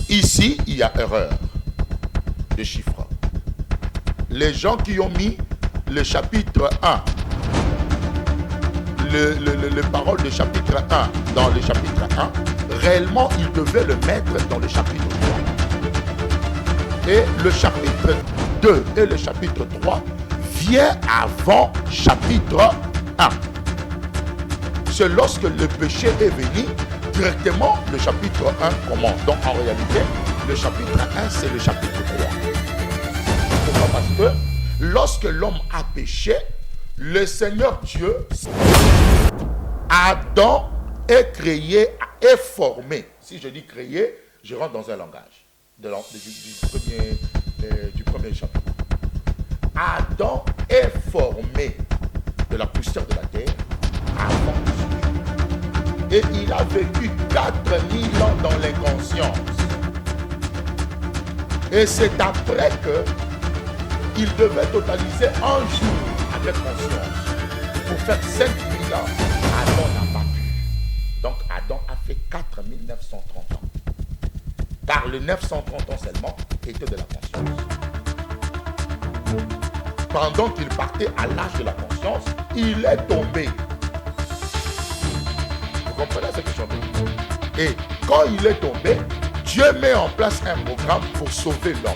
Ici, il y a erreur de chiffres. Les gens qui ont mis le chapitre 1, le parole de chapitre 1 dans le chapitre 1, réellement, ils devaient le mettre dans le chapitre 3. Et le chapitre 2 et le chapitre 3 vient avant chapitre 1. C'est lorsque le péché est venu, directement le chapitre 1 commence. Donc en réalité, le chapitre 1 c'est le chapitre 3. Pourquoi? Parce que lorsque l'homme a péché, le Seigneur Dieu, Adam est créé, est formé. Si je dis créé, je rentre dans un langage du premier chapitre. Adam est formé de la poussière de la terre avant Jésus. Et il a vécu 4000 ans dans l'inconscience. Et c'est après que il devait totaliser un jour avec conscience. Pour faire 5000 ans, Adam n'a pas pu. Donc Adam a fait 4930 ans. Car le 930 ans seulement était de la conscience. Pendant qu'il partait à l'âge de la conscience, il est tombé. Vous comprenez ce que je veux dire? Et quand il est tombé, Dieu met en place un programme pour sauver l'homme.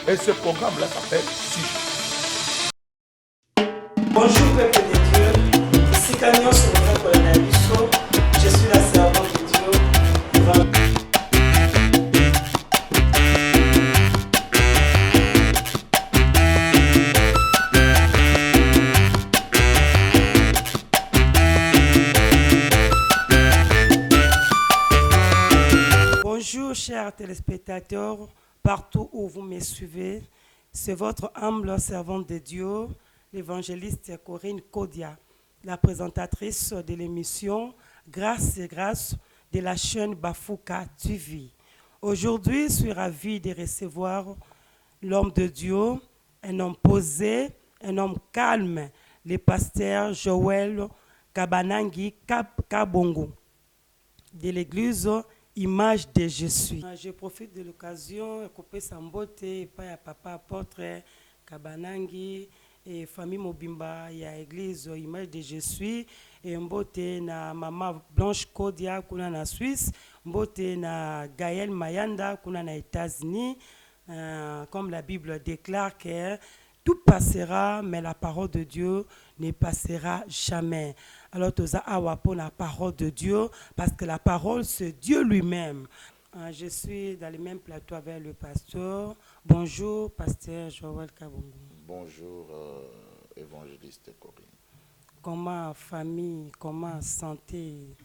Et ce programme-là s'appelle SIG. Bonjour peuple de Dieu, ici Cagnon sur le Colonabiso. Je suis la servante de Dieu. Bonjour chers téléspectateurs, partout où vous me suivez. C'est votre humble servante de Dieu, l'évangéliste Corinne Kodia, la présentatrice de l'émission Grâce et Grâce de la chaîne Bafouka TV. Aujourd'hui, je suis ravie de recevoir l'homme de Dieu, un homme posé, un homme calme, le pasteur Joël Kabanangi Kabongo de l'église Image de Jésus. Je profite de l'occasion de couper sa beauté et pas à papa apôtre Kabanangi et famille Mobimba, il y a l'église Image de Jésus et beauté na maman Blanche Kodia kuna na Suisse, beauté na Gaël Mayanda kuna na États-Unis. Comme la Bible déclare que tout passera, mais la parole de Dieu ne passera jamais. Alors, tu as pour la parole de Dieu, parce que la parole, c'est Dieu lui-même. Je suis dans le même plateau avec le pasteur. Bonjour, pasteur Joël Kabongo. Bonjour, évangéliste Corinne. Comment famille, comment santé?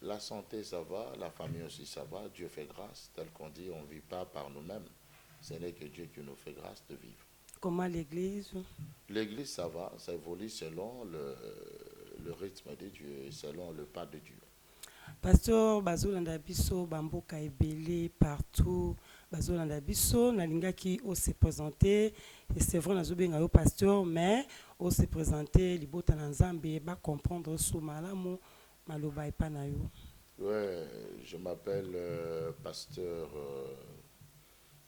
La santé, ça va, la famille aussi, ça va. Dieu fait grâce, tel qu'on dit, on ne vit pas par nous-mêmes. Ce n'est que Dieu qui nous fait grâce de vivre. Comment l'église? L'église, ça va, ça évolue selon le rythme de Dieu et selon le pas de Dieu. Pasteur Bazolanda Biso, Bamboka Ebele, partout. Bazolanda Biso, Nalinga qui se présenté. Et c'est vrai, Nazobenga yo pasteur, mais on se présenté, Libota Nanzambe, ba comprendre sous malamu, maloba et panayo. Ouais, je m'appelle pasteur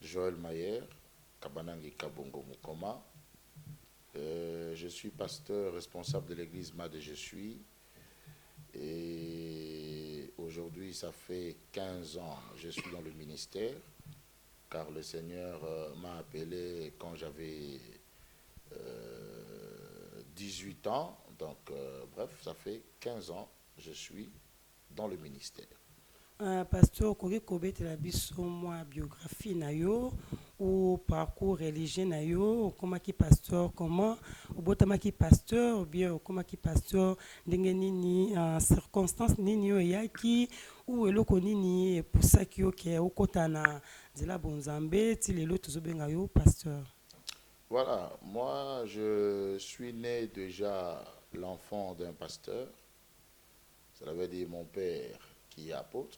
Joël Mayer, Kabanangi Kabongo Mukoma. Je suis pasteur responsable de l'église Made Je suis. Et aujourd'hui, ça fait 15 ans que je suis dans le ministère, car le Seigneur m'a appelé quand j'avais 18 ans. Donc, bref, ça fait 15 ans que je suis dans le ministère. Pasteur, comment tu as moi biographie nayo ou parcours religieux nayo, comment qui pasteur, comment ou botama qui pasteur ou bien comment qui pasteur ndenge nini circonstance nini yo yaki ou eloko nini pour ça qui OK okotana zela bonzambe ti lelo tozobenga yo pasteur. Voilà, moi je suis né déjà l'enfant d'un pasteur. Ça veut dire mon père qui est apôtre.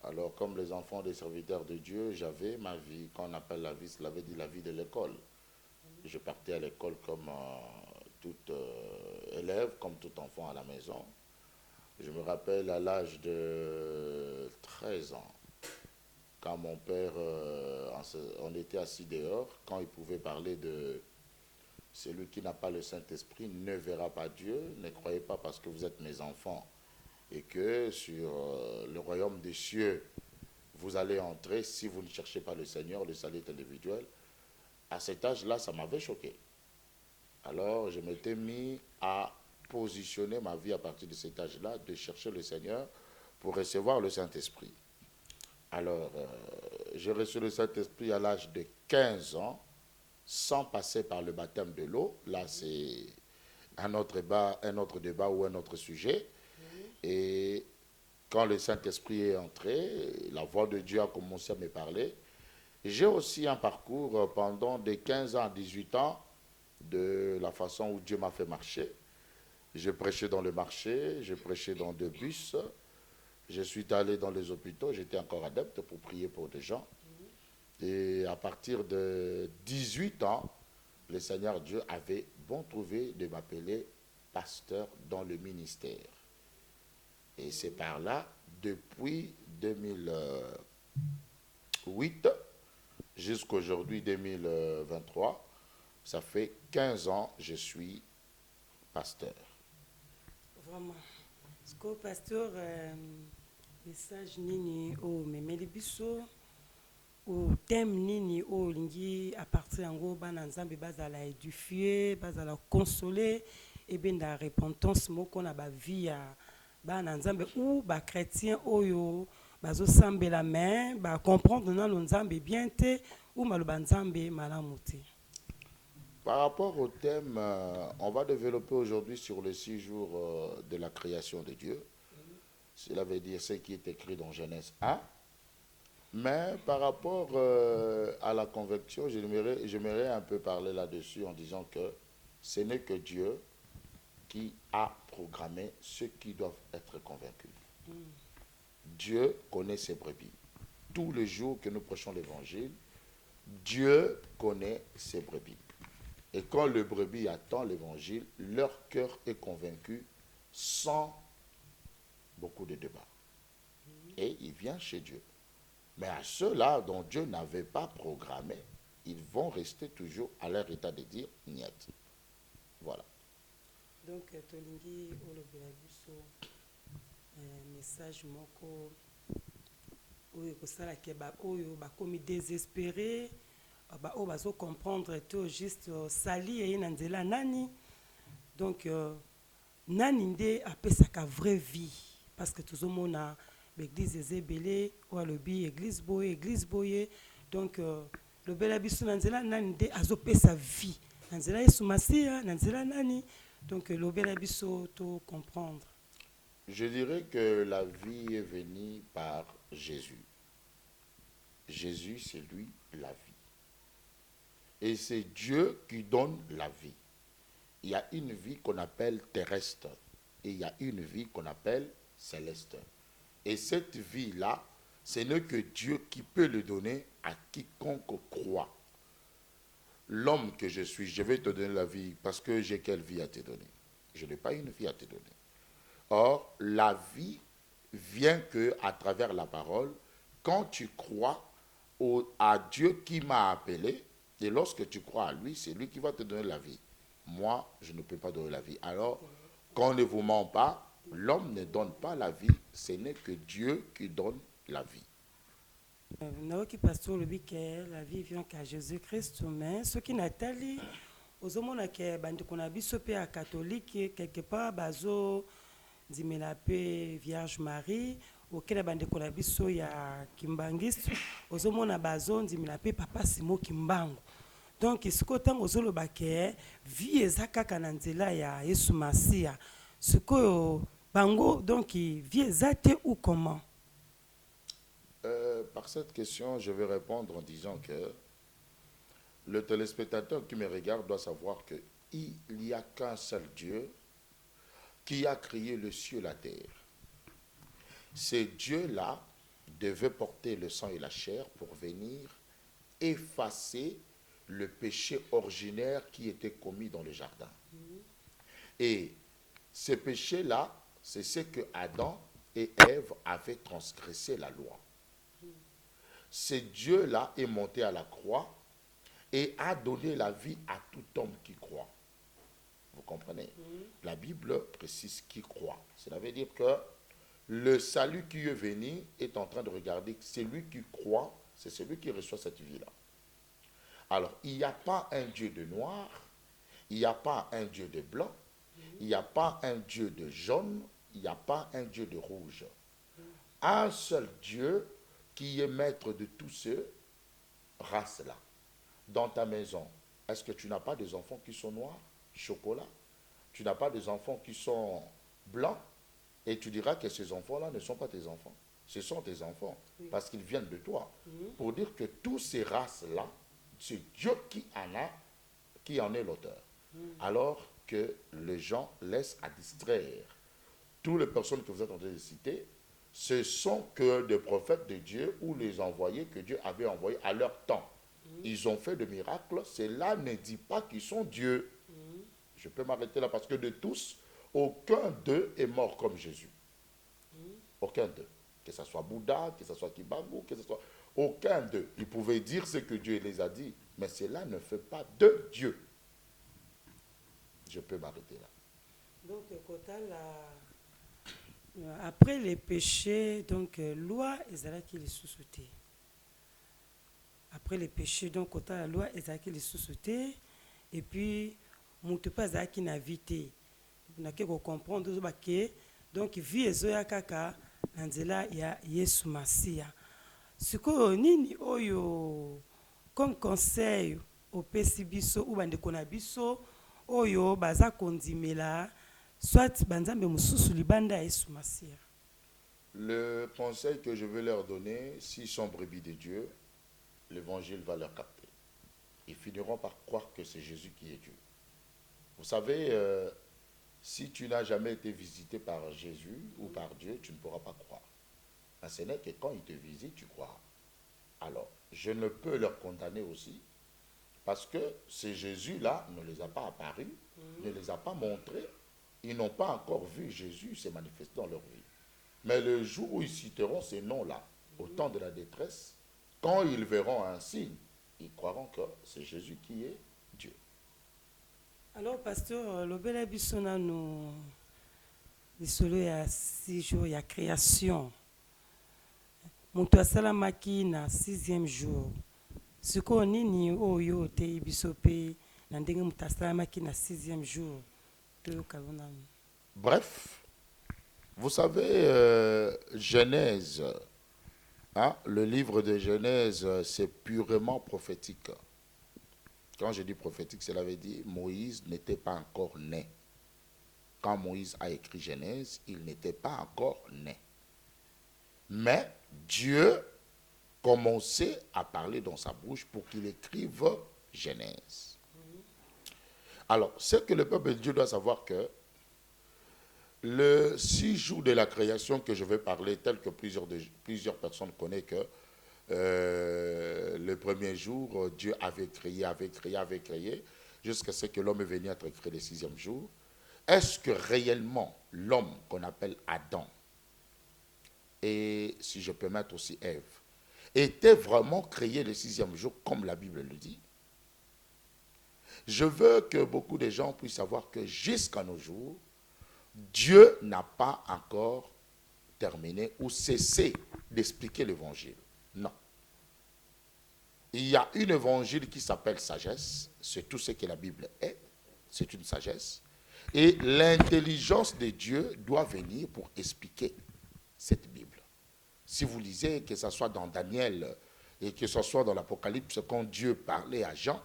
Alors, comme les enfants des serviteurs de Dieu, j'avais ma vie, qu'on appelle la vie, cela veut dire la vie de l'école. Je partais à l'école comme tout élève, comme tout enfant à la maison. Je me rappelle à l'âge de 13 ans, quand mon père, on était assis dehors, quand il pouvait parler de celui qui n'a pas le Saint-Esprit ne verra pas Dieu, ne croyez pas parce que vous êtes mes enfants et que sur le royaume des cieux, vous allez entrer si vous ne cherchez pas le Seigneur, le salut est individuel. À cet âge-là, ça m'avait choqué. Alors, je m'étais mis à positionner ma vie à partir de cet âge-là, de chercher le Seigneur pour recevoir le Saint-Esprit. Alors, j'ai reçu le Saint-Esprit à l'âge de 15 ans, sans passer par le baptême de l'eau. Là, c'est un autre débat ou un autre sujet. Et quand le Saint-Esprit est entré, la voix de Dieu a commencé à me parler. J'ai aussi un parcours pendant de 15 ans à 18 ans de la façon où Dieu m'a fait marcher. J'ai prêché dans le marché, j'ai prêché dans des bus, je suis allé dans les hôpitaux, j'étais encore adepte pour prier pour des gens. Et à partir de 18 ans, le Seigneur Dieu avait bon trouvé de m'appeler pasteur dans le ministère. Et c'est par là, depuis 2008 jusqu'à aujourd'hui 2023, ça fait 15 ans que je suis pasteur. Vraiment. Parce que pasteur, message nini o memeli biso ou thème nini o lingi à partir yango bana nzambe bazala édifier, bazala consoler et ben la repentance moko na ba vie ya bana nzambe ou ba chrétien oyo bazo sambela main ba comprendre na nzambe bien te ou maloba nzambe malamu te. Par rapport au thème, on va développer aujourd'hui sur les 6 jours de la création de Dieu. Cela veut dire ce qui est écrit dans Genèse 1. Mais par rapport à la conviction, j'aimerais un peu parler là-dessus en disant que ce n'est que Dieu qui a programmé ceux qui doivent être convaincus. Dieu connaît ses brebis. Tous les jours que nous prêchons l'évangile, Dieu connaît ses brebis. Et quand le brebis attend l'évangile, leur cœur est convaincu sans beaucoup de débats. Et il vient chez Dieu. Mais à ceux-là dont Dieu n'avait pas programmé, ils vont rester toujours à leur état de dire niet. Voilà. Donc, tolingi olobela biso message moko oyo kosala ke ba oyo bakomi désespéré ba oyo bazo comprendre to juste sali e na nzela nani. Donc nani nde apesaka vraie vie parce que tozomona l'église ezebele ou alobi église boye donc le bela biso na nzela nani nde azopesa vie na nzela Yesu Masia na nzela nani. Donc le bela biso to comprendre. Je dirais que la vie est venue par Jésus. Jésus, c'est lui la vie. Et c'est Dieu qui donne la vie. Il y a une vie qu'on appelle terrestre et il y a une vie qu'on appelle céleste. Et cette vie-là, ce n'est que Dieu qui peut le donner à quiconque croit. L'homme que je suis, je vais te donner la vie parce que j'ai quelle vie à te donner? Je n'ai pas une vie à te donner. Or, la vie vient qu'à travers la parole, quand tu crois à Dieu qui m'a appelé, et lorsque tu crois à lui, c'est lui qui va te donner la vie. Moi, je ne peux pas donner la vie. Alors, qu'on ne vous ment pas, l'homme ne donne pas la vie, ce n'est que Dieu qui donne la vie. Naoki pasteur le que la vie vient qu'à Jésus-Christ, mais ce qui n'atali ozomona ke bandeko na biso pe à catholique quelque part bazo dimela pe Vierge Marie okela bandeko na biso ya kimbangiste ozomona bazo dimela pe papa Simo Kimbangu. Donc siko tango ozoloba ke vie ezakaka na nzela ya Yesu Masia siko bango donc vie ezate ou comment? Par cette question, je vais répondre en disant que le téléspectateur qui me regarde doit savoir qu'il n'y a qu'un seul Dieu qui a créé le ciel et la terre. Ce Dieu-là devait porter le sang et la chair pour venir effacer le péché originaire qui était commis dans le jardin. Et ce péché-là, c'est ce que Adam et Ève avaient transgressé la loi. Ce Dieu-là est monté à la croix et a donné la vie à tout homme qui croit. Vous comprenez? La Bible précise qui croit. Cela veut dire que le salut qui est venu est en train de regarder celui qui croit, c'est celui qui reçoit cette vie-là. Alors, il n'y a pas un Dieu de noir, il n'y a pas un Dieu de blanc, il n'y a pas un Dieu de jaune, il n'y a pas un Dieu de rouge. Un seul Dieu qui est maître de tous ces races-là. Dans ta maison, est-ce que tu n'as pas des enfants qui sont noirs, chocolat? Tu n'as pas des enfants qui sont blancs? Et tu diras que ces enfants-là ne sont pas tes enfants. Ce sont tes enfants, parce qu'ils viennent de toi. Pour dire que tous ces races-là, c'est Dieu qui en est l'auteur. Alors que les gens laissent à distraire. Toutes les personnes que vous êtes en train de citer, ce sont que des prophètes de Dieu ou les envoyés que Dieu avait envoyés à leur temps. Ils ont fait des miracles, cela ne dit pas qu'ils sont Dieu. Je peux m'arrêter là parce que de tous, aucun d'eux est mort comme Jésus. Aucun d'eux. Que ce soit Bouddha, que ce soit Kibagu, que ce soit... Aucun d'eux. Ils pouvaient dire ce que Dieu les a dit, mais cela ne fait pas de Dieu. Je peux m'arrêter là. Donc, après les péchés, donc, loi, ezalaki les sous-sautés. Après les péchés, donc, la loi, ezalaki les sous-sautés. Et puis, mon te pas ezalaki na vité. On a qu'à comprendre, donc, vie ezoya kaka, nanzela ya Yesu Masia. Siko nini oyo, comme conseil, au Pesibiso ou bande konabiso, oyo baza kondimela, soit banzambe mususu libanda Yesu Masia. Le conseil que je veux leur donner, s'ils sont brebis de Dieu, l'évangile va leur capter. Ils finiront par croire que c'est Jésus qui est Dieu. Vous savez, si tu n'as jamais été visité par Jésus ou par Dieu, tu ne pourras pas croire. Mais ce n'est que quand il te visite, tu crois. Alors, je ne peux leur condamner aussi, parce que ces Jésus-là ne les a pas apparus, ne les a pas montrés. Ils n'ont pas encore vu Jésus se manifester dans leur vie. Mais le jour où ils citeront ces noms-là, au temps de la détresse, quand ils verront un signe, ils croiront que c'est Jésus qui est Dieu. Alors, pasteur, le bel abissona nous, il y a 6 jours, il y a création. Moto asalamaki na 6e jour. Siko nini oyo te ibisope na ndenge moto asalamaki na 6e jour. Bref, vous savez, Genèse, hein, le livre de Genèse, c'est purement prophétique. Quand je dis prophétique, cela veut dire Moïse n'était pas encore né. Quand Moïse a écrit Genèse, il n'était pas encore né. Mais Dieu commençait à parler dans sa bouche pour qu'il écrive Genèse. Alors, c'est que le peuple de Dieu doit savoir que le 6 jours de la création que je vais parler, tel que plusieurs personnes connaissent que le premier jour, Dieu avait créé, jusqu'à ce que l'homme est venu être créé le 6e jour. Est-ce que réellement l'homme qu'on appelle Adam, et si je peux mettre aussi Ève, était vraiment créé le 6e jour comme la Bible le dit? Je veux que beaucoup de gens puissent savoir que jusqu'à nos jours, Dieu n'a pas encore terminé ou cessé d'expliquer l'évangile. Non. Il y a une évangile qui s'appelle sagesse. C'est tout ce que la Bible est. C'est une sagesse. Et l'intelligence de Dieu doit venir pour expliquer cette Bible. Si vous lisez, que ce soit dans Daniel et que ce soit dans l'Apocalypse, quand Dieu parlait à Jean,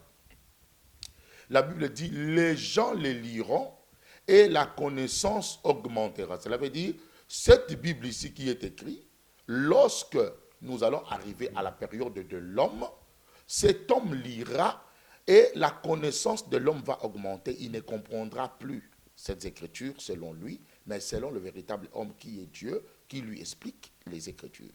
la Bible dit, les gens les liront et la connaissance augmentera. Cela veut dire, cette Bible ici qui est écrite, lorsque nous allons arriver à la période de l'homme, cet homme lira et la connaissance de l'homme va augmenter. Il ne comprendra plus cette écriture selon lui, mais selon le véritable homme qui est Dieu, qui lui explique les Écritures.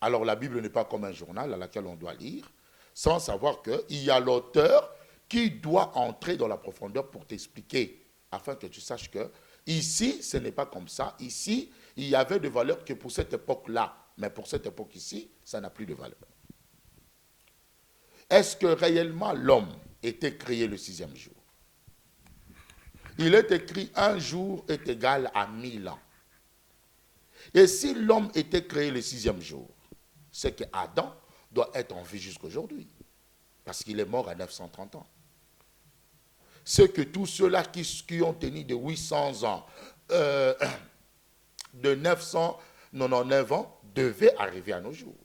Alors la Bible n'est pas comme un journal à laquelle on doit lire, sans savoir qu'il y a l'auteur qui doit entrer dans la profondeur pour t'expliquer, afin que tu saches qu'il Ici, ce n'est pas comme ça. Ici, il y avait de valeur que pour cette époque-là. Mais pour cette époque ici, ça n'a plus de valeur. Est-ce que réellement l'homme était créé le 6e jour? Il est écrit un jour est égal à 1000 ans. Et si l'homme était créé le 6e jour, c'est que Adam doit être en vie jusqu'aujourd'hui. Parce qu'il est mort à 930 ans. C'est que tous ceux-là qui ont tenu de 800 ans, de 999 ans, devaient arriver à nos jours.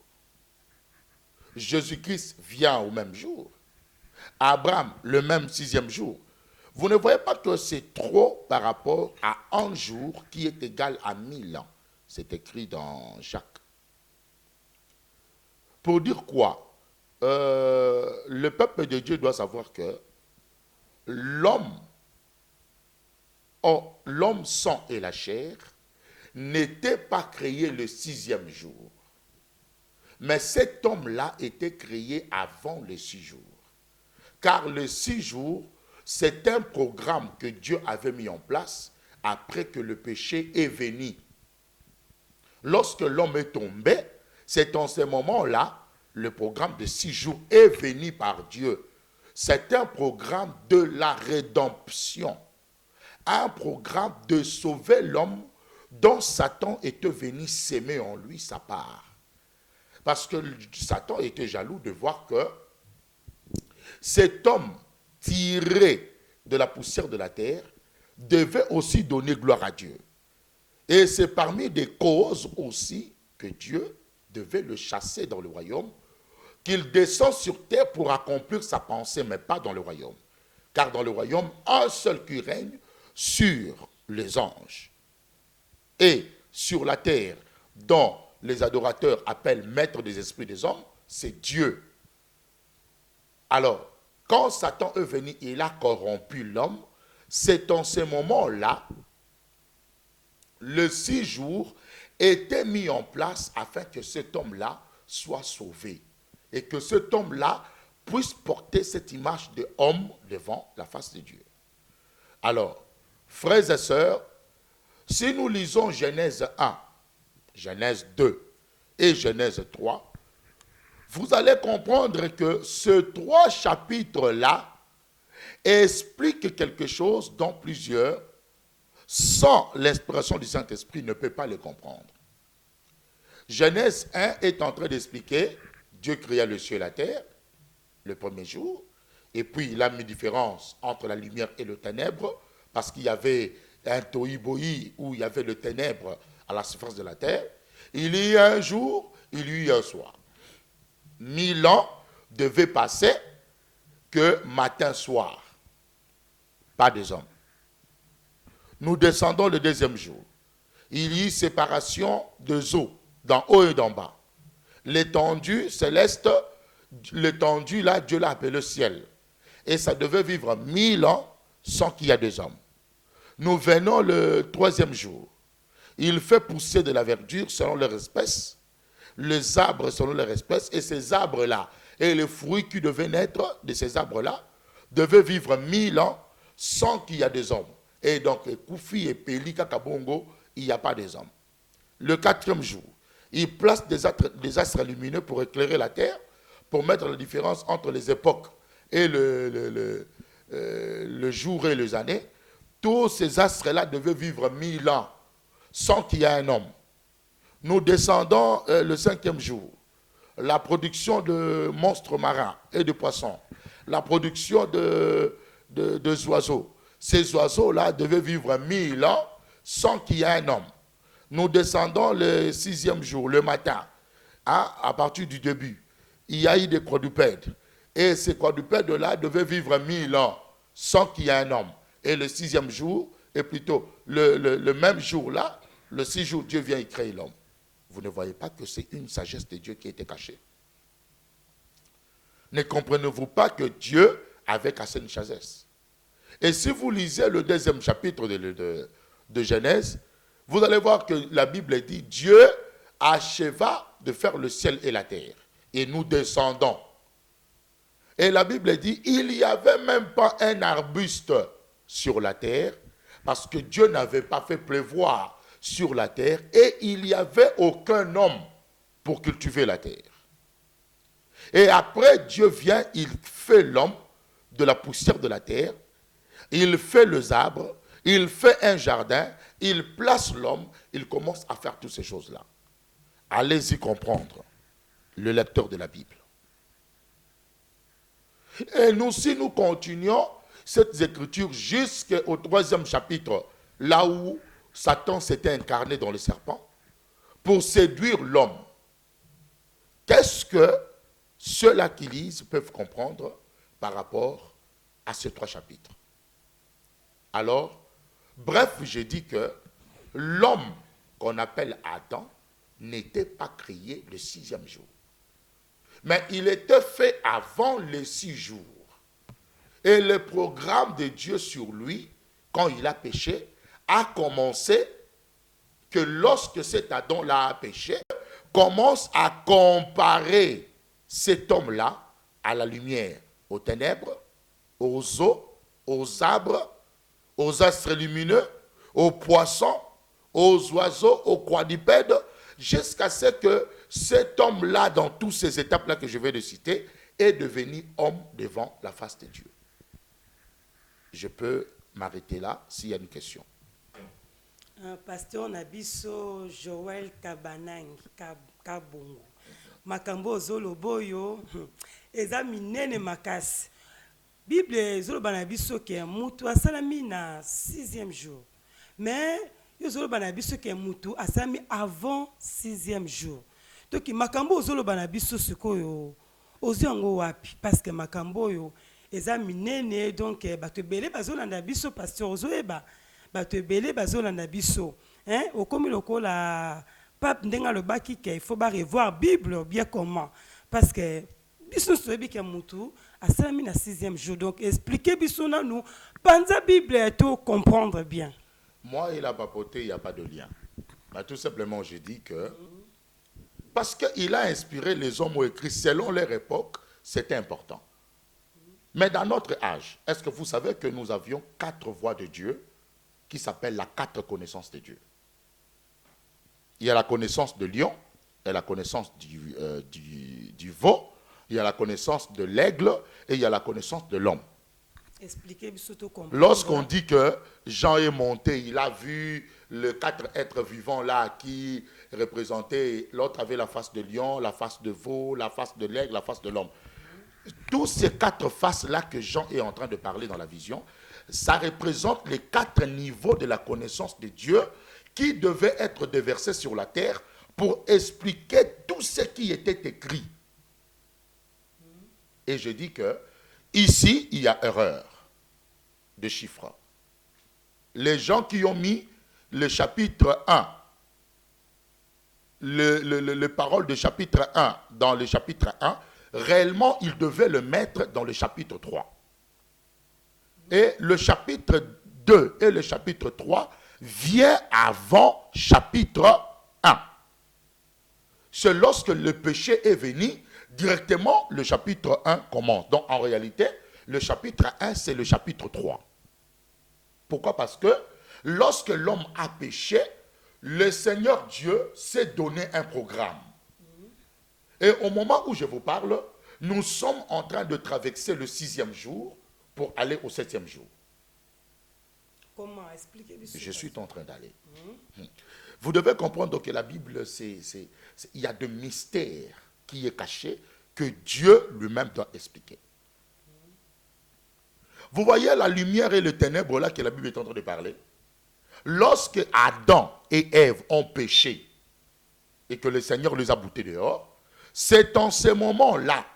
Jésus-Christ vient au même jour. Abraham, le même 6e jour. Vous ne voyez pas que c'est trop par rapport à un jour qui est égal à 1000 ans. C'est écrit dans Jacques. Pour dire quoi? Le peuple de Dieu doit savoir que l'homme sang et la chair n'était pas créé le 6e jour. Mais cet homme-là était créé avant les 6 jours. Car les 6 jours, c'est un programme que Dieu avait mis en place après que le péché est venu. Lorsque l'homme est tombé, c'est en ce moment-là, le programme de 6 jours est venu par Dieu. C'est un programme de la rédemption. Un programme de sauver l'homme dont Satan était venu s'aimer en lui sa part. Parce que Satan était jaloux de voir que cet homme tiré de la poussière de la terre devait aussi donner gloire à Dieu. Et c'est parmi des causes aussi que Dieu devait le chasser dans le royaume, qu'il descend sur terre pour accomplir sa pensée, mais pas dans le royaume. Car dans le royaume, un seul qui règne sur les anges et sur la terre, dont les adorateurs appellent maître des esprits des hommes, c'est Dieu. Alors, quand Satan est venu, il a corrompu l'homme. C'est en ce moment-là, le 6 jours était mis en place afin que cet homme-là soit sauvé. Et que cet homme-là puisse porter cette image d'homme devant la face de Dieu. Alors, frères et sœurs, si nous lisons Genèse 1, Genèse 2 et Genèse 3, vous allez comprendre que ces 3 chapitres-là expliquent quelque chose dont plusieurs, sans l'inspiration du Saint-Esprit, ne peuvent pas le comprendre. Genèse 1 est en train d'expliquer, Dieu créa le ciel et la terre, le premier jour, et puis il a mis différence entre la lumière et le ténèbre, parce qu'il y avait un tohu-bohi où il y avait le ténèbre à la surface de la terre. Il y a un jour, il y a un soir. 1000 ans devaient passer que matin-soir. Pas des hommes. Nous descendons le 2e jour. Il y a séparation de eaux, d'en haut et d'en bas. L'étendue céleste, l'étendue là, Dieu l'a appelé le ciel. Et ça devait vivre 1000 ans sans qu'il y ait des hommes. Nous venons le 3e jour. Il fait pousser de la verdure selon leur espèce, les arbres selon leur espèce, et ces arbres-là, et les fruits qui devaient naître de ces arbres-là, devaient vivre 1000 ans sans qu'il y ait des hommes. Et donc, Koufi et Péli, Kakabongo, il n'y a pas des hommes. Le 4e jour, il place des astres lumineux pour éclairer la terre, pour mettre la différence entre les époques et le jour et les années. Tous ces astres-là devaient vivre 1000 ans sans qu'il y ait un homme. Nous descendons le 5e jour. La production de monstres marins et de poissons. La production de oiseaux. Ces oiseaux-là devaient vivre 1000 ans sans qu'il y ait un homme. Nous descendons le 6e jour, le matin, à partir du début. Il y a eu des quadrupèdes. Et ces quadrupèdes-là devaient vivre 1000 ans sans qu'il y ait un homme. Et le 6e jour, et plutôt le même jour-là, le 6 jours, Dieu vient y créer l'homme. Vous ne voyez pas que c'est une sagesse de Dieu qui a été cachée? Ne comprenez-vous pas que Dieu avait caché une sagesse? Et si vous lisez le 2e chapitre de Genèse, vous allez voir que la Bible dit, Dieu acheva de faire le ciel et la terre. Et nous descendons. Et la Bible dit, il n'y avait même pas un arbuste sur la terre, Parce que Dieu n'avait pas fait pleuvoir sur la terre et il n'y avait aucun homme pour cultiver la terre. Et après, Dieu vient, il fait l'homme de la poussière de la terre, il fait les arbres, il fait un jardin, il place l'homme, il commence à faire toutes ces choses-là. Allez-y comprendre, le lecteur de la Bible. Et nous, si nous continuons cette écriture jusqu'au 3e chapitre, là où Satan s'était incarné dans le serpent, pour séduire l'homme, qu'est-ce que ceux-là qui lisent peuvent comprendre par rapport à ces 3 chapitres? Alors, bref, j'ai dit que l'homme qu'on appelle Adam n'était pas créé le 6e jour. Mais il était fait avant les 6 jours. Et le programme de Dieu sur lui, quand il a péché, a commencé que lorsque cet Adam-là a péché, commence à comparer cet homme-là à la lumière, aux ténèbres, aux eaux, aux arbres, aux astres lumineux, aux poissons, aux oiseaux, aux quadrupèdes, jusqu'à ce que cet homme-là, dans toutes ces étapes-là que je vais de citer, est devenu homme devant la face de Dieu. Je peux m'arrêter là s'il y a une question. Pasteur Nabiso Joël Kabanang Kabongo. Makambo Zoloboyo, eza minene makasi. Bible Zoloba Nabiso ke mutu asalami na 6e jour. Mais Zoloba Nabiso ke mutu asalami avant 6e jour. Donc makambo Zoloba Nabiso sikoyo oziongo wapi parce que makambo yo eza minene donc bato belé bazolanda biso pasteur ozoeba bato belé bazolanda biso hein okomi lokola pape ndenga lobaki ke il faut ba revoir Bible bien comment parce que biso soyebi ke mutu asalami na 6e jour donc expliquez biso na nous panza Bible to comprendre bien. Moi et la papoté, il n'y a pas de lien. Mais tout simplement je dis que parce qu'il a inspiré les hommes écrits selon leur époque, c'était important. Mais dans notre âge, est-ce que vous savez que nous avions 4 voies de Dieu qui s'appellent la 4 connaissances de Dieu? Il y a la connaissance de lion, il y a la connaissance du veau, il y a la connaissance de l'aigle et il y a la connaissance de l'homme. Lorsqu'on dit que Jean est monté, il a vu les 4 êtres vivants là qui représentaient, l'autre avait la face de lion, la face de veau, la face de l'aigle, la face de l'homme. Tous ces 4 faces-là que Jean est en train de parler dans la vision, ça représente les 4 niveaux de la connaissance de Dieu qui devaient être déversés sur la terre pour expliquer tout ce qui était écrit. Et je dis que ici, il y a erreur de chiffres. Les gens qui ont mis le chapitre 1, le parole de chapitre 1 dans le chapitre 1, réellement, ils devaient le mettre dans le chapitre 3. Et le chapitre 2 et le chapitre 3 viennent avant chapitre 1. C'est lorsque le péché est venu, directement, le chapitre 1 commence. Donc, en réalité, le chapitre 1, c'est le chapitre 3. Pourquoi? Parce que lorsque l'homme a péché, le Seigneur Dieu s'est donné un programme. Et au moment où je vous parle, nous sommes en train de traverser le 6e jour pour aller au 7e jour. Comment expliquer? Je suis en train d'aller. Vous devez comprendre que la Bible, il y a de mystères qui est caché que Dieu lui-même doit expliquer. Vous voyez la lumière et le ténèbre là que la Bible est en train de parler. Lorsque Adam et Ève ont péché et que le Seigneur les a boutés dehors, c'est en ce moment-là,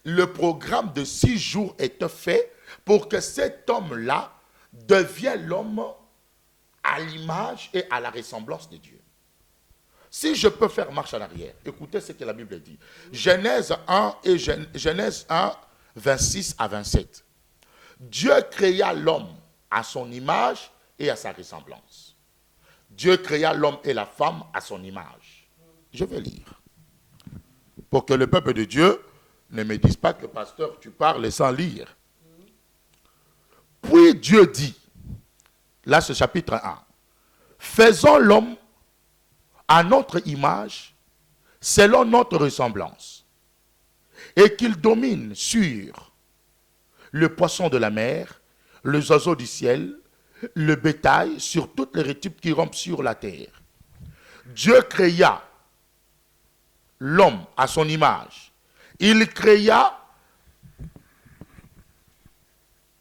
le programme de 6 jours est fait pour que cet homme-là devienne l'homme à l'image et à la ressemblance de Dieu. Si je peux faire marche en arrière, écoutez ce que la Bible dit. Genèse 1 et Genèse 1, 26 à 27. Dieu créa l'homme à son image et à sa ressemblance. Dieu créa l'homme et la femme à son image. Je vais lire. Pour que le peuple de Dieu ne me dise pas que pasteur, tu parles sans lire. Puis Dieu dit, Là, ce chapitre 1. Faisons l'homme à notre image, selon notre ressemblance, et qu'il domine sur le poisson de la mer, les oiseaux du ciel, le bétail, sur toutes les reptiles qui rampent sur la terre. Dieu créa l'homme à son image. Il créa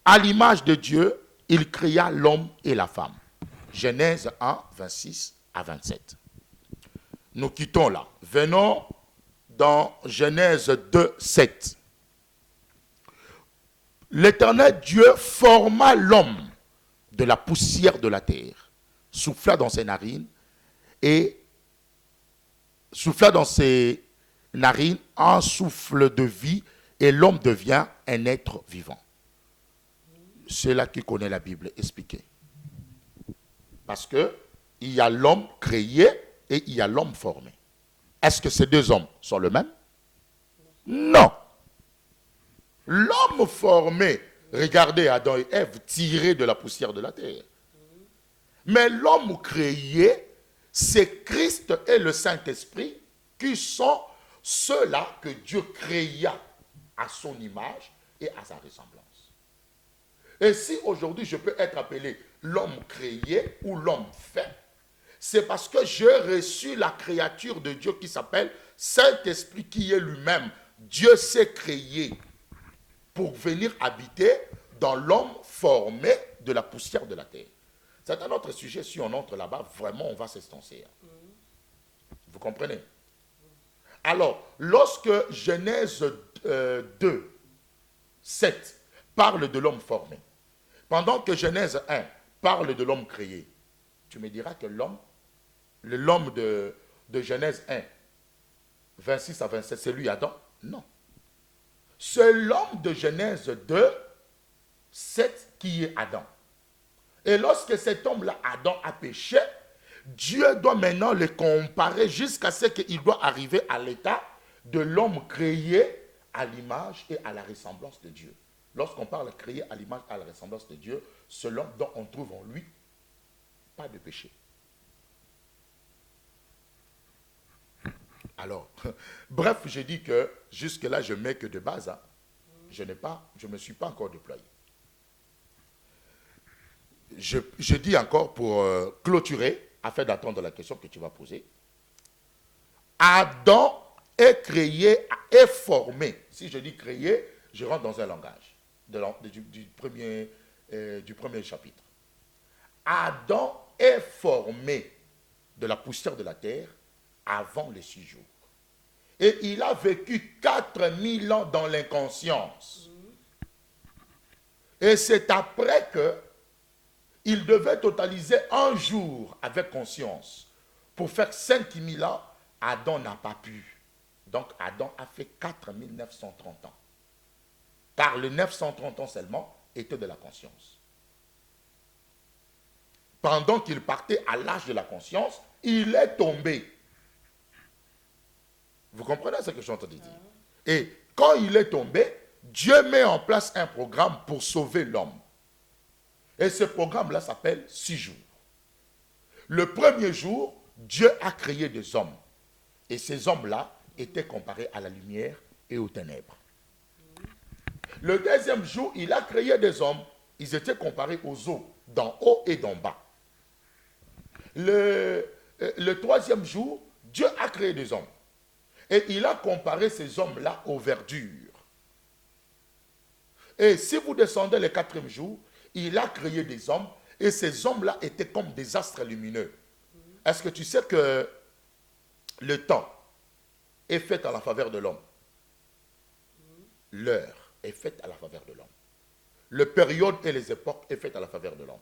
à l'image de Dieu, il créa l'homme et la femme. Genèse 1, 26 à 27. Nous quittons là. Venons dans Genèse 2, 7. L'Éternel Dieu forma l'homme de la poussière de la terre, souffla dans ses narines un souffle de vie, et l'homme devient un être vivant. C'est là qui connaît la Bible, expliquez. Parce que il y a l'homme créé et il y a l'homme formé. Est-ce que ces deux hommes sont le même? Non. L'homme formé, regardez Adam et Ève tirés de la poussière de la terre. Mais l'homme créé, c'est Christ et le Saint-Esprit qui sont ceux-là que Dieu créa à son image et à sa ressemblance. Et si aujourd'hui je peux être appelé l'homme créé ou l'homme fait, c'est parce que j'ai reçu la créature de Dieu qui s'appelle Saint-Esprit, qui est lui-même. Dieu s'est créé pour venir habiter dans l'homme formé de la poussière de la terre. C'est un autre sujet. Si on entre là-bas, vraiment on va s'estancer. Vous comprenez? Alors, lorsque Genèse 2, 7 parle de l'homme formé, pendant que Genèse 1 parle de l'homme créé, tu me diras que l'homme de Genèse 1, 26 à 27, c'est lui Adam? Non. C'est l'homme de Genèse 2, 7 qui est Adam. Et lorsque cet homme-là, Adam, a péché, Dieu doit maintenant le comparer jusqu'à ce qu'il doit arriver à l'état de l'homme créé à l'image et à la ressemblance de Dieu. Lorsqu'on parle créé à l'image et à la ressemblance de Dieu, c'est l'homme dont on trouve en lui pas de péché. Alors, bref, j'ai dit que jusque-là, je mets que de base. Hein. Je ne me suis pas encore déployé. Je dis encore pour clôturer, afin d'attendre la question que tu vas poser. Adam est créé et formé. Si je dis créé, je rentre dans un langage du premier chapitre. Adam est formé de la poussière de la terre avant les 6 jours. Et il a vécu 4000 ans dans l'inconscience. Et c'est après que il devait totaliser un jour avec conscience. Pour faire 5000 ans, Adam n'a pas pu. Donc Adam a fait 4930 ans. Car les 930 ans seulement étaient de la conscience. Pendant qu'il partait à l'âge de la conscience, il est tombé. Vous comprenez ce que je suis en train de dire? Et quand il est tombé, Dieu met en place un programme pour sauver l'homme. Et ce programme-là s'appelle 6 jours. Le premier jour, Dieu a créé des hommes. Et ces hommes-là étaient comparés à la lumière et aux ténèbres. Le deuxième jour, il a créé des hommes. Ils étaient comparés aux eaux, d'en haut et d'en bas. Le troisième jour, Dieu a créé des hommes. Et il a comparé ces hommes-là aux verdures. Et si vous descendez le 4e jour, il a créé des hommes. Et ces hommes-là étaient comme des astres lumineux. Est-ce que tu sais que le temps est fait à la faveur de l'homme? L'heure est faite à la faveur de l'homme. La période et les époques est faite à la faveur de l'homme.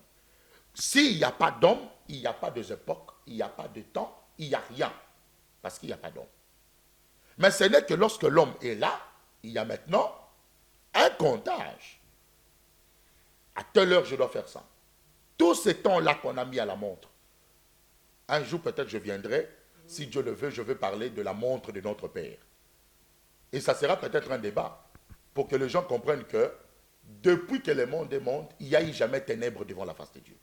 S'il n'y a pas d'homme, il n'y a pas des époques, il n'y a pas de temps, il n'y a rien. Parce qu'il n'y a pas d'homme. Mais ce n'est que lorsque l'homme est là, il y a maintenant un comptage. À telle heure, je dois faire ça. Tous ces temps-là qu'on a mis à la montre. Un jour, peut-être, je viendrai. Si Dieu le veut, je vais parler de la montre de notre Père. Et ça sera peut-être un débat pour que les gens comprennent que depuis que le monde est monde, il n'y a eu jamais ténèbres devant la face de Dieu.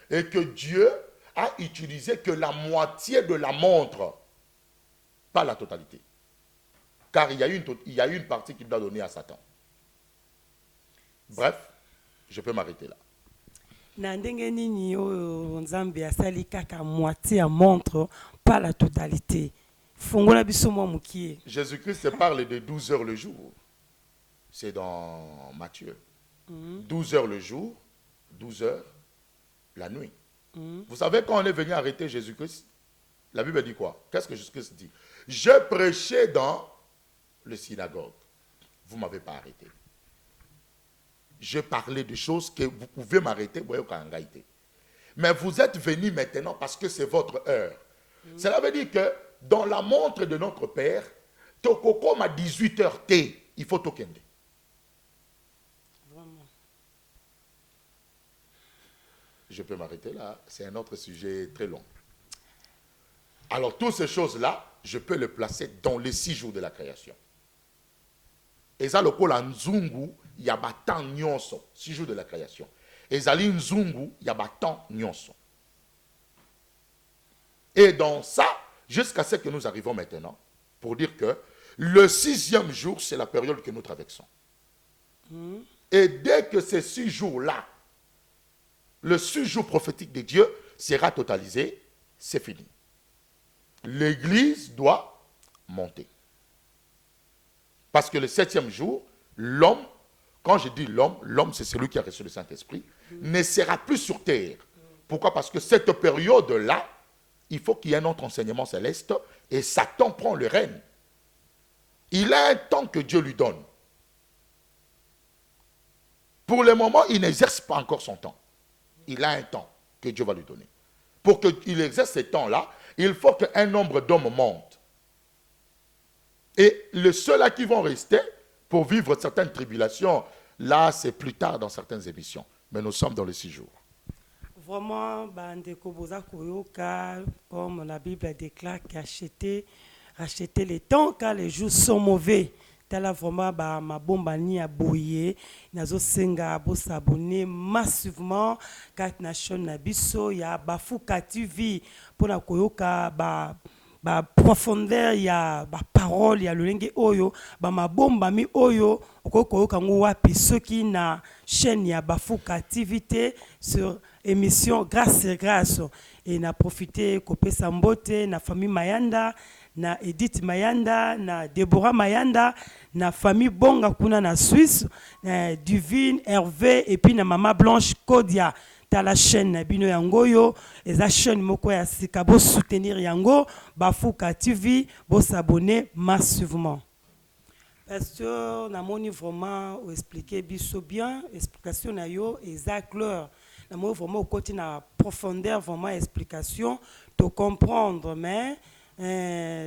et que Dieu a utilisé que la moitié de la montre, pas la totalité. Car il y a une partie qu'il doit donner à Satan. Bref, je peux m'arrêter là. Na ndenge nini oyo Nzambe asali kaka moitié ya montre, pas la totalité. Fongola biso mwa mukie. Jésus-Christ parle de 12 heures le jour. C'est dans Matthieu. 12 heures le jour, 12 heures la nuit. Vous savez, quand on est venu arrêter Jésus-Christ, la Bible dit quoi? Qu'est-ce que Jésus-Christ dit? Je prêchais dans le synagogue. Vous ne m'avez pas arrêté. Je parlais de choses que vous pouvez m'arrêter. Mais vous êtes venus maintenant parce que c'est votre heure. Cela veut dire que dans la montre de notre Père, Tokoko à 18h T, il faut tokende. Vraiment. Je peux m'arrêter là. C'est un autre sujet très long. Alors, toutes ces choses-là, je peux les placer dans les 6 jours de la création. Et ça, le col en Nzungu, il y a battant nyonso, 6 jours de la création. Et Zali Nzungu, il y a battant nyonso. Et dans ça, jusqu'à ce que nous arrivons maintenant, pour dire que le 6e jour, c'est la période que nous traversons. Et dès que ces 6 jours-là, le 6 jours prophétique de Dieu sera totalisé, c'est fini. L'Église doit monter. Parce que le 7e jour, l'homme, quand je dis l'homme, l'homme c'est celui qui a reçu le Saint-Esprit, ne sera plus sur terre. Pourquoi? Parce que cette période-là, il faut qu'il y ait un autre enseignement céleste et Satan prend le règne. Il a un temps que Dieu lui donne. Pour le moment, il n'exerce pas encore son temps. Il a un temps que Dieu va lui donner. Pour qu'il exerce ce temps-là, il faut qu'un nombre d'hommes monte. Et les ceux-là qui vont rester pour vivre certaines tribulations, là, c'est plus tard dans certaines émissions. Mais nous sommes dans les 6 jours. Vraiment, bandeko boza koyoka, comme la Bible déclare, qu'acheter les temps car les jours sont mauvais. Tala vraiment ma bomba ni a boye, nazo senga bo s'abonner massivement kat nation na biso ya Bafuka TV pour na koyoka ba profondeur ya ba parole ya lolenge oyo ba mabomba mi oyo okoyoka ngo wapi soki na chaîne ya Bafuka TV sur émission Grâce et Grâce et na profiter kopesa mbote na famille Mayanda na Edith Mayanda na Deborah Mayanda na famille Bonga kuna na Suisse Divine Hervé et puis na Maman Blanche Kodia ta la chaîne bino yangoyo et la chaîne moko ya sika bo soutenir yango Bafuka TV bo s'abonner massivement. Pasteur na moni vraiment expliquer biso bien explication na yo exact clair na moni vraiment au côté na profondeur vraiment explication to comprendre mais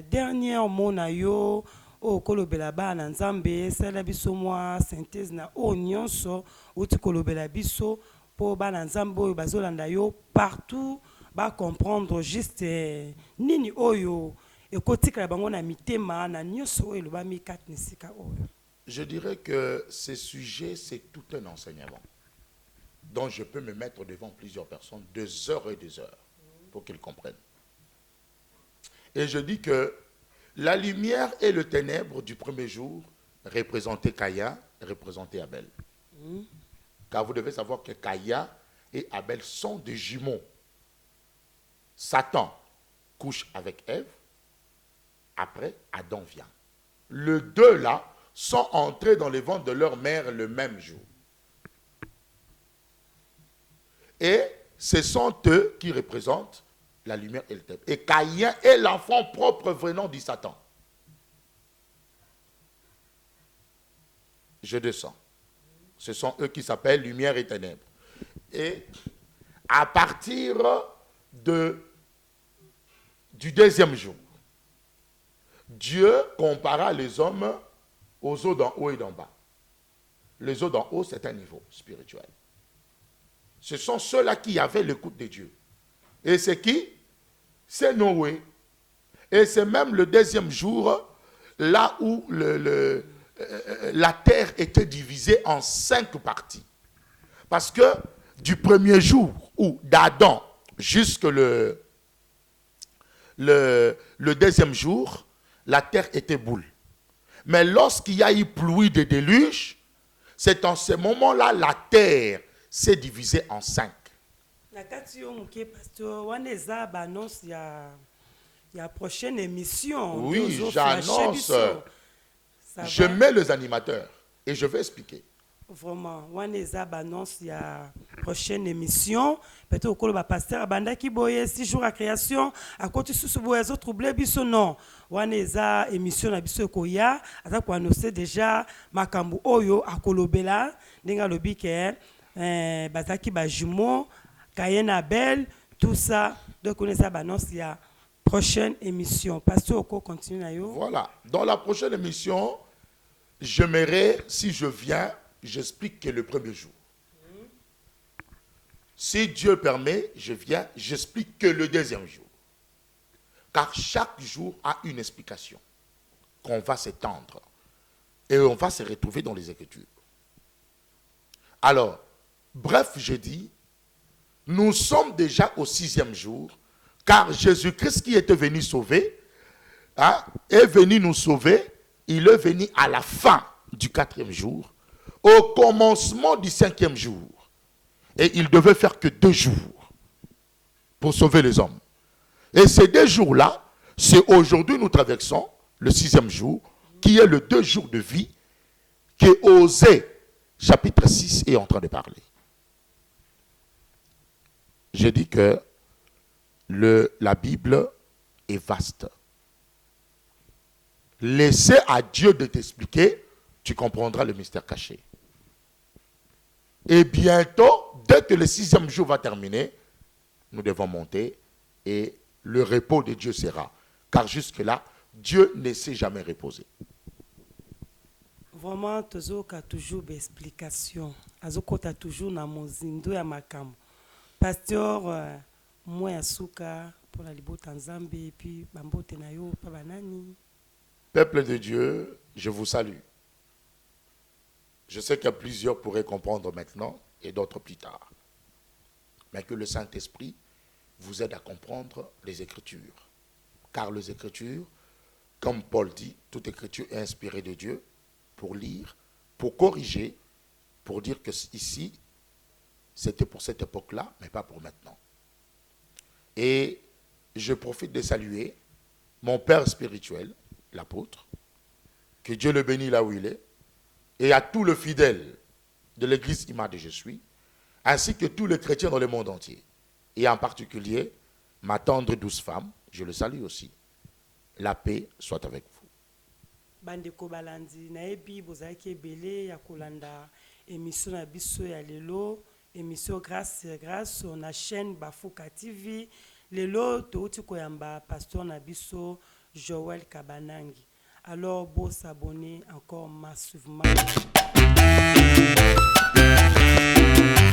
dernier mot na yo o kolobela ba na Nzambe sala biso moi synthèse na o nyonso uti kolobela biso po ba na Nzambe oyo bazolanda yo partout ba comprendre juste nini oyo ekotika bango na mitema na nyonso oyo ba mi kat nisika oyo. Je dirais que ce sujet c'est tout un enseignement dont je peux me mettre devant plusieurs personnes 2 heures et 2 heures pour qu'ils comprennent. Et je dis que la lumière et le ténèbre du premier jour représentaient Caïn, représentaient Abel. Car vous devez savoir que Caïn et Abel sont des jumeaux. Satan couche avec Ève, après Adam vient. Les deux là sont entrés dans le ventre de leur mère le même jour. Et ce sont eux qui représentent la lumière et le ténèbre. Et Caïn est l'enfant propre venant du Satan. Je descends. Ce sont eux qui s'appellent lumière et ténèbres. Et à partir du 2e jour, Dieu compara les hommes aux eaux d'en haut et d'en bas. Les eaux d'en haut, c'est un niveau spirituel. Ce sont ceux-là qui avaient l'écoute de Dieu. Et c'est qui? C'est Noé. Et c'est même le 2e jour, là où la terre était divisée en 5 parties. Parce que du premier jour ou d'Adam jusque le deuxième jour, la terre était boule. Mais lorsqu'il y a eu pluie de déluge, c'est en ce moment-là la terre s'est divisée en 5. La prochaine émission. Oui, j'annonce. Je mets les animateurs et je vais expliquer. Vraiment, Waneza annonce la prochaine émission. Peut-être que le pasteur Abanda qui boye 6 jours à création. À côté de ce boye troublé biso non. Waneza émission na biso koya. Ata ko annoncer déjà makambu oyo akolobela. Ndinga lobi ke bazaki ba jumeau, Cayen Abel, tout ça. Donc on ça annonce la prochaine émission. Pasteur Oko continue na yo. Voilà. Dans la prochaine émission, j'aimerais si je viens j'explique que le premier jour. Si Dieu permet, je viens, j'explique que le deuxième jour. Car chaque jour a une explication qu'on va s'étendre. Et on va se retrouver dans les Écritures. Alors, bref, je dis, nous sommes déjà au 6e jour, car Jésus-Christ qui était venu sauver, est venu nous sauver, il est venu à la fin du 4e jour, au commencement du 5e jour. Et il devait faire que 2 jours pour sauver les hommes. Et ces 2 jours-là, c'est aujourd'hui nous traversons le 6e jour, qui est le 2 jours de vie que Osée, chapitre 6, est en train de parler. J'ai dit que la Bible est vaste. Laissez à Dieu de t'expliquer, tu comprendras le mystère caché. Et bientôt, dès que le 6e jour va terminer, nous devons monter et le repos de Dieu sera. Car jusque-là, Dieu ne s'est jamais reposé. Vraiment, tu as toujours des explications. Tu as toujours na mozindo ya makam. Pasteur, moi asuka pour la libota nzambe et puis bambote na yo pa banani. Peuple de Dieu, je vous salue. Je sais que plusieurs pourraient comprendre maintenant et d'autres plus tard. Mais que le Saint-Esprit vous aide à comprendre les Écritures. Car les Écritures, comme Paul dit, toute Écriture est inspirée de Dieu pour lire, pour corriger, pour dire que ici, c'était pour cette époque-là, mais pas pour maintenant. Et je profite de saluer mon père spirituel, l'apôtre, que Dieu le bénisse là où il est, et à tous les fidèles de l'église Imad de Je suis, ainsi que tous les chrétiens dans le monde entier, et en particulier ma tendre et douce femme, je le salue aussi. La paix soit avec vous. Bandeko balandi na ebi bozaki ebele ya kolanda émission na biso ya lelo, émission grâce sur la chaîne Bafuka TV. Lelo touti koyamba pasteur na biso Joël Kabanangi. Alors, beau s'abonner encore massivement.